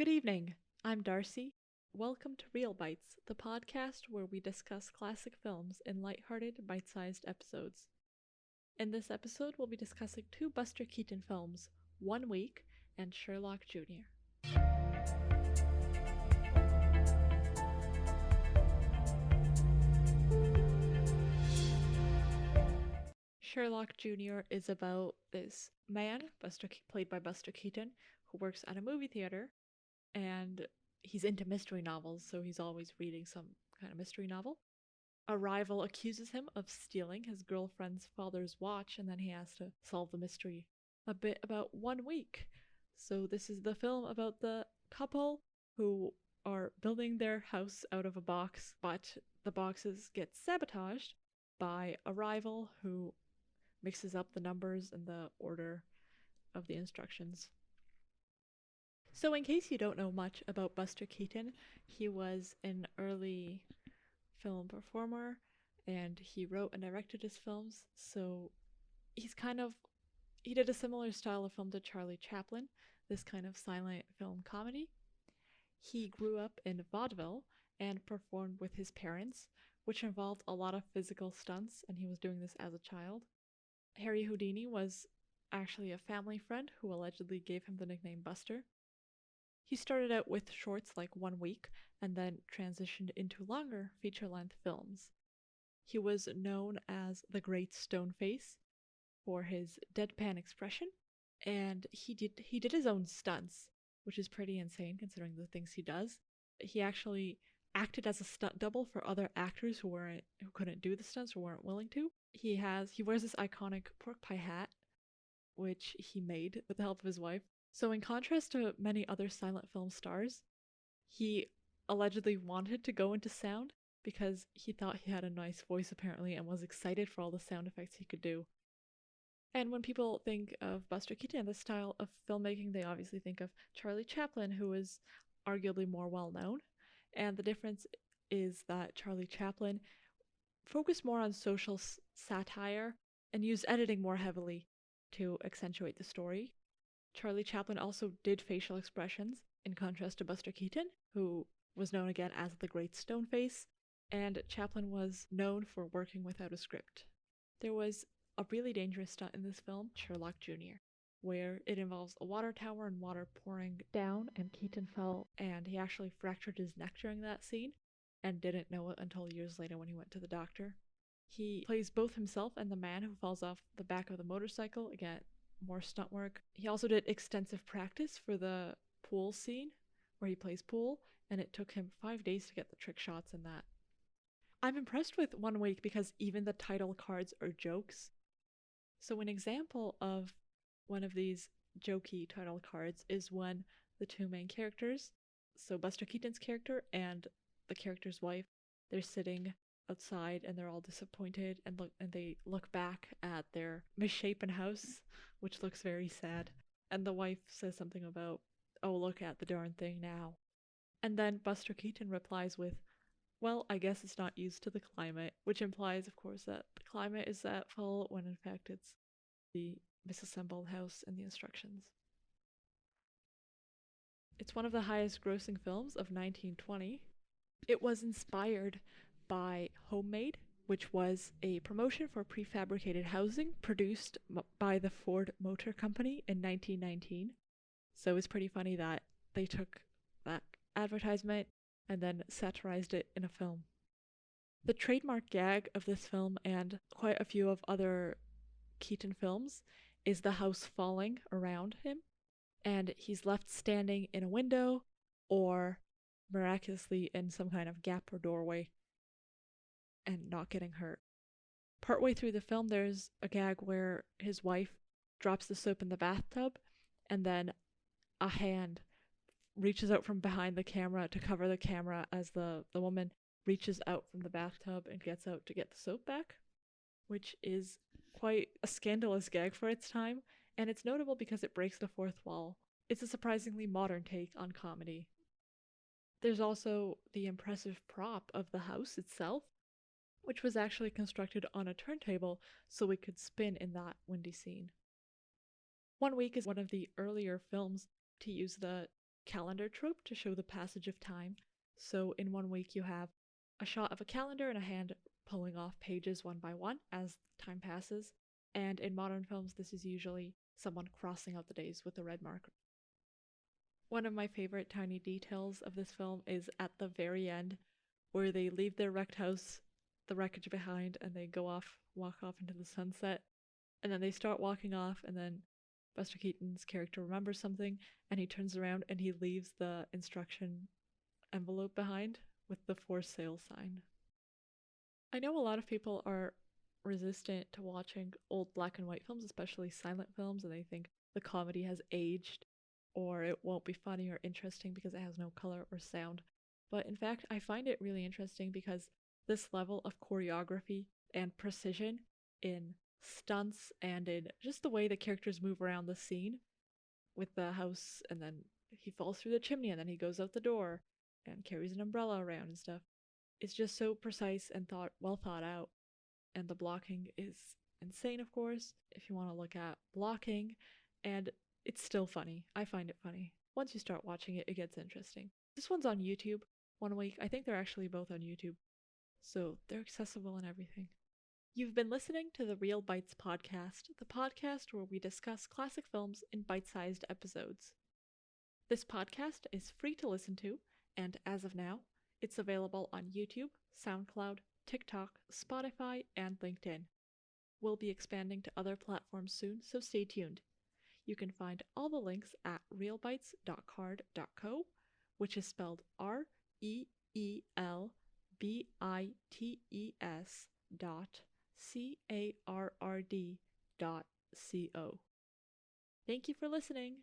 Good evening. I'm Darcy. Welcome to Real Bites, the podcast where we discuss classic films in lighthearted, bite-sized episodes. In this episode, we'll be discussing two Buster Keaton films, 1 Week and Sherlock Jr. Sherlock Jr. is about this man, played by Buster Keaton, who works at a movie theater, and he's into mystery novels, so he's always reading some kind of mystery novel. A rival accuses him of stealing his girlfriend's father's watch, and then he has to solve the mystery a bit about 1 week. So this is the film about the couple who are building their house out of a box, but the boxes get sabotaged by a rival who mixes up the numbers and the order of the instructions. So in case you don't know much about Buster Keaton, he was an early film performer and he wrote and directed his films, so he did a similar style of film to Charlie Chaplin, this kind of silent film comedy. He grew up in vaudeville and performed with his parents, which involved a lot of physical stunts, and he was doing this as a child. Harry Houdini was actually a family friend who allegedly gave him the nickname Buster. He started out with shorts like 1 Week and then transitioned into longer feature-length films. He was known as the Great Stone Face for his deadpan expression, and he did his own stunts, which is pretty insane considering the things he does. He actually acted as a stunt double for other actors who couldn't do the stunts or weren't willing to. He wears this iconic pork pie hat, which he made with the help of his wife. So in contrast to many other silent film stars, he allegedly wanted to go into sound because he thought he had a nice voice apparently and was excited for all the sound effects he could do. And when people think of Buster Keaton and this style of filmmaking, they obviously think of Charlie Chaplin, who is arguably more well known. And the difference is that Charlie Chaplin focused more on social satire and used editing more heavily to accentuate the story. Charlie Chaplin also did facial expressions, in contrast to Buster Keaton, who was known again as the Great Stone Face, and Chaplin was known for working without a script. There was a really dangerous stunt in this film, Sherlock Jr., where it involves a water tower and water pouring down, and Keaton fell, and he actually fractured his neck during that scene, and didn't know it until years later when he went to the doctor. He plays both himself and the man who falls off the back of the motorcycle, again, more stunt work. He also did extensive practice for the pool scene where he plays pool, and it took him 5 days to get the trick shots in that. I'm impressed with 1 Week because even the title cards are jokes. So an example of one of these jokey title cards is when the two main characters, so Buster Keaton's character and the character's wife, they're sitting outside and they're all disappointed and they look back at their misshapen house, which looks very sad, and the wife says something about, "Oh, look at the darn thing now." And then Buster Keaton replies with, "Well, I guess it's not used to the climate," which implies, of course, that the climate is at fault when in fact it's the misassembled house and the instructions. It's one of the highest grossing films of 1920. It was inspired by Homemade, which was a promotion for prefabricated housing produced by the Ford Motor Company in 1919. So it's pretty funny that they took that advertisement and then satirized it in a film. The trademark gag of this film and quite a few of other Keaton films is the house falling around him, and he's left standing in a window or miraculously in some kind of gap or doorway and not getting hurt. Partway through the film, there's a gag where his wife drops the soap in the bathtub, and then a hand reaches out from behind the camera to cover the camera as the woman reaches out from the bathtub and gets out to get the soap back, which is quite a scandalous gag for its time, and it's notable because it breaks the fourth wall. It's a surprisingly modern take on comedy. There's also the impressive prop of the house itself, which was actually constructed on a turntable so it could spin in that windy scene. 1 Week is one of the earlier films to use the calendar trope to show the passage of time. So in one week, you have a shot of a calendar and a hand pulling off pages one by one as time passes. And in modern films, this is usually someone crossing out the days with a red marker. One of my favorite tiny details of this film is at the very end, where they leave their wrecked house, the wreckage behind, and they walk off into the sunset. And then they start walking off, and then Buster Keaton's character remembers something, and he turns around and he leaves the instruction envelope behind with the for sale sign. I know a lot of people are resistant to watching old black and white films, especially silent films, and they think the comedy has aged or it won't be funny or interesting because it has no color or sound. But in fact, I find it really interesting because this level of choreography and precision in stunts and in just the way the characters move around the scene with the house, and then he falls through the chimney and then he goes out the door and carries an umbrella around and stuff. It's just so precise and well thought out. And the blocking is insane, of course, if you want to look at blocking, and it's still funny. I find it funny. Once you start watching it, it gets interesting. This one's on YouTube. One week. I think they're actually both on YouTube. So they're accessible and everything. You've been listening to the Real Bites podcast, the podcast where we discuss classic films in bite-sized episodes. This podcast is free to listen to, and as of now, it's available on YouTube, SoundCloud, TikTok, Spotify, and LinkedIn. We'll be expanding to other platforms soon, so stay tuned. You can find all the links at realbites.card.co, which is spelled REELBITES.CARRD.co. Thank you for listening.